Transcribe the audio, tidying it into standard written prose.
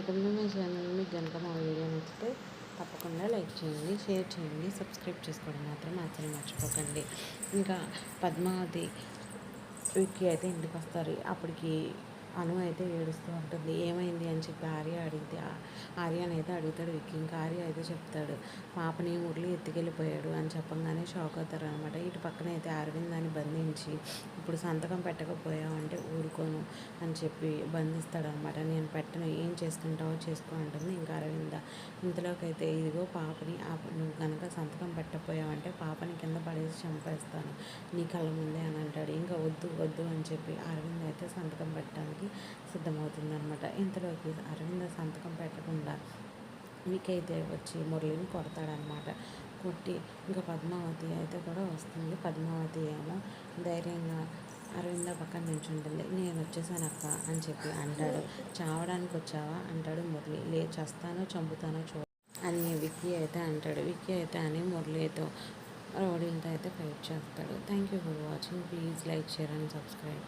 Welcome to my channel. మీకు కనుక మా వీడియో నచ్చితే తప్పకుండా లైక్ చేయండి, షేర్ చేయండి, సబ్స్క్రైబ్ చేసుకోవడం మాత్రం అసలు మర్చిపోకండి. ఇంకా పద్మావతి విక్కీ అయితే ఇంటికి వస్తారు. అప్పటికి అను అయితే ఏడుస్తూ ఉంటుంది. ఏమైంది అని చెప్పి ఆర్య అడిగితే ఆర్యని అయితే అడుగుతాడు విక్కీ. ఇంకా ఆర్య అయితే చెప్తాడు, పాపని మురళి ఎత్తుకెళ్ళిపోయాడు అని చెప్పంగానే షాక్ అవుతారు అనమాట. ఇటు పక్కన అయితే అరవిందాన్ని బంధించి ఇప్పుడు సంతకం పెట్టకపోయావంటే ఊరుకోను అని చెప్పి బంధిస్తాడనమాట. నేను పెట్టను, ఏం చేసుకుంటావో చేసుకో అంటుంది ఇంకా అరవింద. ఇంతలోకి అయితే ఇదిగో పాపని నువ్వు కనుక సంతకం పెట్టకపోయావంటే పాపని కింద పడేసి చంపేస్తాను నీ కళ్ళ ముందే అని అంటాడు. ఇంకా వద్దు వద్దు అని చెప్పి అరవింద్ అయితే సంతకం పెట్టడానికి సిద్ధమవుతుందనమాట. ఇంతలోకి అరవింద సంతకం పెట్టకుండా విక్కీ అయితే వచ్చి మురళిని కొడతాడనమాట. కొట్టి ఇంకా పద్మావతి అయితే కూడా వస్తుంది. పద్మావతి ఏమో ధైర్యంగా అరవింద పక్కన నిల్చుంటుంది. నేను వచ్చేసాను అక్క అని చెప్పి అంటాడు. చావడానికి వచ్చావా అంటాడు మురళి. చస్తానో చంపుతానో అని విక్కీ అయితే అంటాడు. విక్కీ అయితే అని మురళితో రౌడీలతో అయితే ఫైట్ చేస్తాడు. Thank you for watching. Please like, share and subscribe.